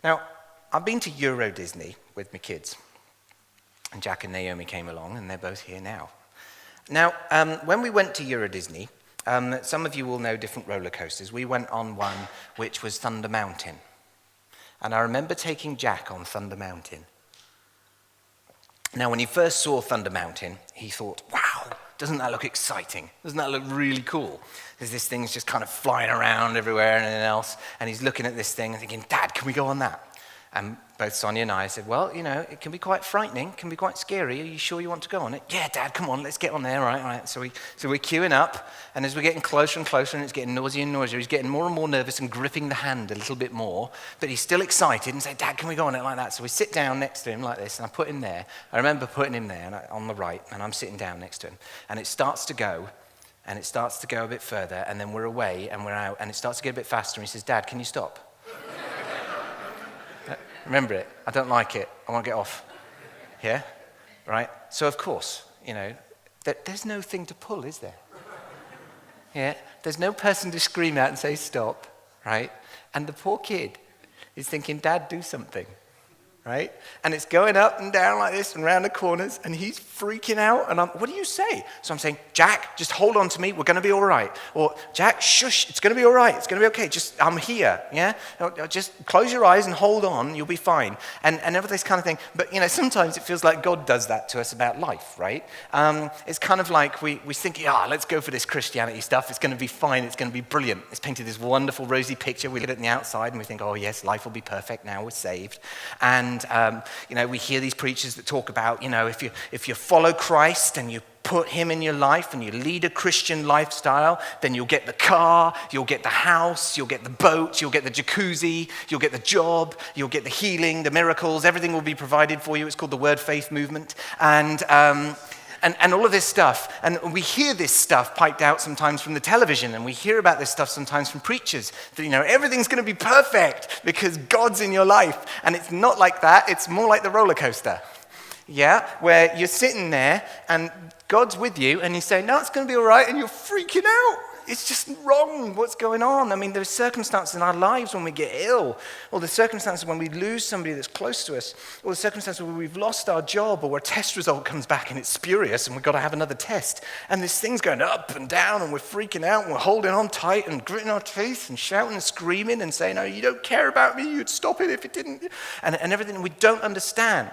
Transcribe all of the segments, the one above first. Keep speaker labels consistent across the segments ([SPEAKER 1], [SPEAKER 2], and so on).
[SPEAKER 1] Now, I've been to Euro Disney with my kids, and Jack and Naomi came along, and they're both here now. Now, when we went to Euro Disney, some of you will know different roller coasters. We went on one which was Thunder Mountain. And I remember taking Jack on Thunder Mountain. Now, when he first saw Thunder Mountain, he thought, wow, doesn't that look exciting? Doesn't that look really cool? There's this thing's just kind of flying around everywhere and everything else. And he's looking at this thing and thinking, Dad, can we go on that? And both Sonia and I said, well, you know, it can be quite frightening, can be quite scary. Are you sure you want to go on it? Yeah, Dad, come on, let's get on there. All right. So we're queuing up, and as we're getting closer and closer, and it's getting noisier and noisier, he's getting more and more nervous and gripping the hand a little bit more, but he's still excited and say, Dad, can we go on it like that? So we sit down next to him like this, and I put him there. I remember putting him there on the right, and I'm sitting down next to him, and it starts to go, and it starts to go a bit further, and then we're away, and we're out, and it starts to get a bit faster, and he says, Dad, can you stop? Remember it. I don't like it. I want to get off. Yeah? Right? So, of course, you know, there's no thing to pull, is there? Yeah? There's no person to scream out and say, stop. Right? And the poor kid is thinking, Dad, do something. Right? And it's going up and down like this and round the corners, and he's freaking out. And what do you say? So I'm saying, Jack, just hold on to me. We're going to be all right. Or, Jack, shush, it's going to be all right. It's going to be okay. Just, I'm here. Yeah? Just close your eyes and hold on. You'll be fine. And this kind of thing. But, you know, sometimes it feels like God does that to us about life, right? It's kind of like we think, let's go for this Christianity stuff. It's going to be fine. It's going to be brilliant. It's painted this wonderful rosy picture. We look at the outside and we think, oh, yes, life will be perfect now. We're saved. And you know, we hear these preachers that talk about, you know, if you follow Christ and you put him in your life and you lead a Christian lifestyle, then you'll get the car, you'll get the house, you'll get the boat, you'll get the jacuzzi, you'll get the job, you'll get the healing, the miracles, everything will be provided for you. It's called the Word Faith Movement. And all of this stuff. And we hear this stuff piped out sometimes from the television, and we hear about this stuff sometimes from preachers, that, you know, everything's going to be perfect because God's in your life. And it's not like that. It's more like the roller coaster. Yeah? Where you're sitting there, and God's with you, and he's saying, no, it's going to be all right, and you're freaking out. It's just wrong. What's going on? I mean, there's circumstances in our lives when we get ill, or the circumstances when we lose somebody that's close to us, or the circumstances where we've lost our job, or where a test result comes back and it's spurious and we've got to have another test. And this thing's going up and down, and we're freaking out, and we're holding on tight and gritting our teeth and shouting and screaming and saying, oh, you don't care about me. You'd stop it if it didn't. And everything we don't understand.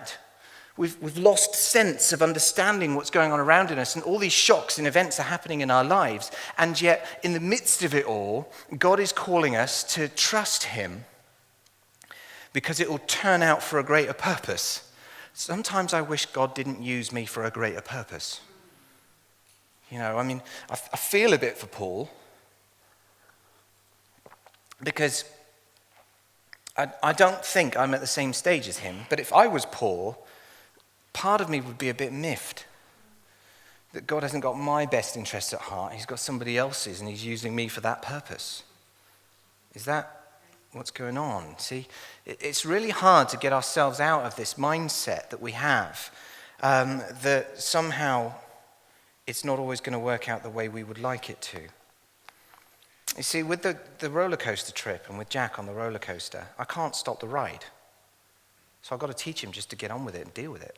[SPEAKER 1] We've lost sense of understanding what's going on around us, and all these shocks and events are happening in our lives. And yet, in the midst of it all, God is calling us to trust him because it will turn out for a greater purpose. Sometimes I wish God didn't use me for a greater purpose. You know, I mean, I feel a bit for Paul because I don't think I'm at the same stage as him, but if I was Paul, part of me would be a bit miffed that God hasn't got my best interests at heart. He's got somebody else's, and he's using me for that purpose. Is that what's going on? See, it's really hard to get ourselves out of this mindset that we have, that somehow it's not always going to work out the way we would like it to. You see, with the roller coaster trip and with Jack on the roller coaster, I can't stop the ride. So I've got to teach him just to get on with it and deal with it.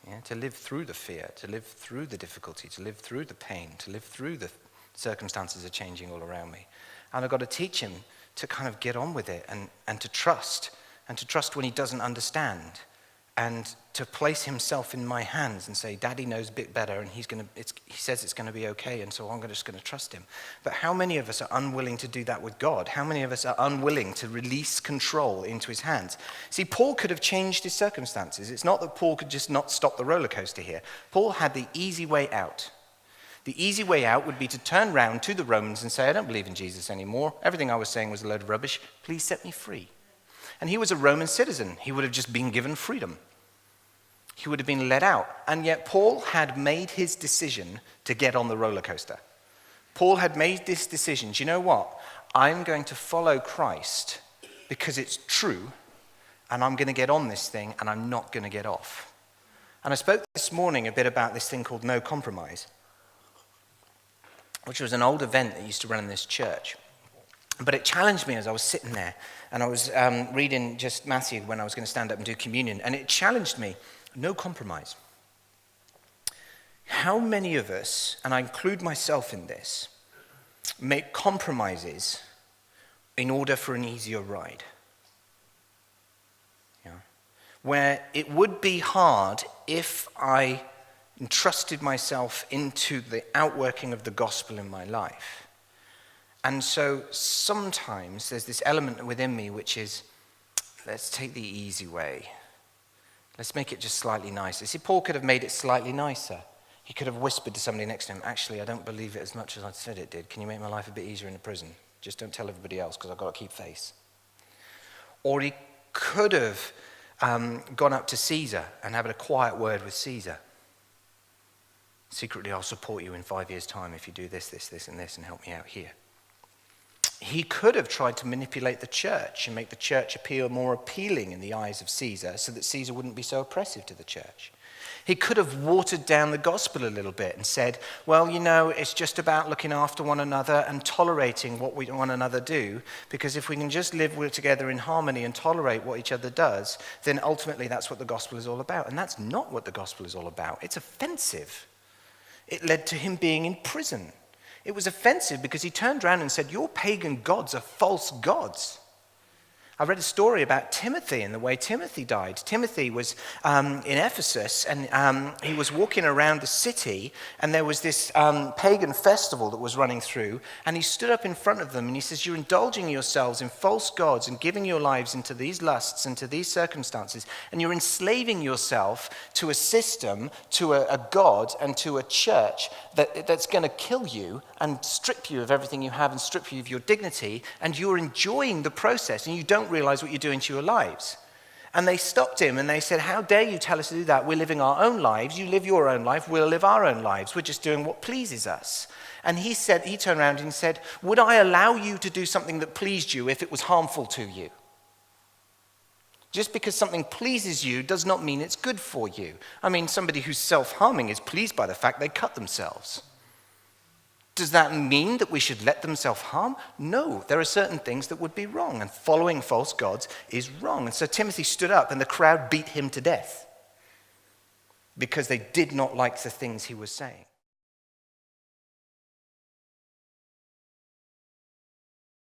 [SPEAKER 1] Yeah, to live through the fear, to live through the difficulty, to live through the pain, to live through the circumstances are changing all around me. And I've got to teach him to kind of get on with it and to trust when he doesn't understand, and to place himself in my hands and say, Daddy knows a bit better, and he says it's going to be okay, and so I'm just going to trust him. But how many of us are unwilling to do that with God? How many of us are unwilling to release control into his hands? See, Paul could have changed his circumstances. It's not that Paul could just not stop the roller coaster here. Paul had the easy way out. The easy way out would be to turn round to the Romans and say, I don't believe in Jesus anymore. Everything I was saying was a load of rubbish. Please set me free. And he was a Roman citizen. He would have just been given freedom. He would have been let out. And yet Paul had made his decision to get on the roller coaster. Paul had made this decision. Do you know what? I'm going to follow Christ because it's true, and I'm going to get on this thing, and I'm not going to get off. And I spoke this morning a bit about this thing called No Compromise, which was an old event that used to run in this church. But it challenged me as I was sitting there, and I was reading just Matthew when I was going to stand up and do communion, and it challenged me, no compromise. How many of us, and I include myself in this, make compromises in order for an easier ride? Yeah. Where it would be hard if I entrusted myself into the outworking of the gospel in my life. And so sometimes there's this element within me which is, let's take the easy way. Let's make it just slightly nicer. See, Paul could have made it slightly nicer. He could have whispered to somebody next to him, actually, I don't believe it as much as I said it did. Can you make my life a bit easier in the prison? Just don't tell everybody else because I've got to keep face. Or he could have gone up to Caesar and had a quiet word with Caesar. Secretly, I'll support you in 5 years' time if you do this, this, this, and this, and help me out here. He could have tried to manipulate the church and make the church appear more appealing in the eyes of Caesar so that Caesar wouldn't be so oppressive to the church. He could have watered down the gospel a little bit and said, well, you know, it's just about looking after one another and tolerating what one another do, because if we can just live together in harmony and tolerate what each other does, then ultimately that's what the gospel is all about. And that's not what the gospel is all about. It's offensive. It led to him being in prison. It was offensive because he turned around and said, your pagan gods are false gods. I read a story about Timothy and the way Timothy died. Timothy was in Ephesus, and he was walking around the city, and there was this pagan festival that was running through, and he stood up in front of them and he says, you're indulging yourselves in false gods and giving your lives into these lusts and to these circumstances, and you're enslaving yourself to a system, to a god, and to a church that's going to kill you and strip you of everything you have and strip you of your dignity, and you're enjoying the process, and you don't realize what you're doing to your lives. And they stopped him and they said, how dare you tell us to do that? We're living our own lives. You live your own life. We'll live our own lives. We're just doing what pleases us. And he turned around and said, would I allow you to do something that pleased you if it was harmful to you? Just because something pleases you does not mean it's good for you. I mean, somebody who's self-harming is pleased by the fact they cut themselves. Does that mean that we should let them self-harm? No, there are certain things that would be wrong, and following false gods is wrong. And so Timothy stood up, and the crowd beat him to death because they did not like the things he was saying.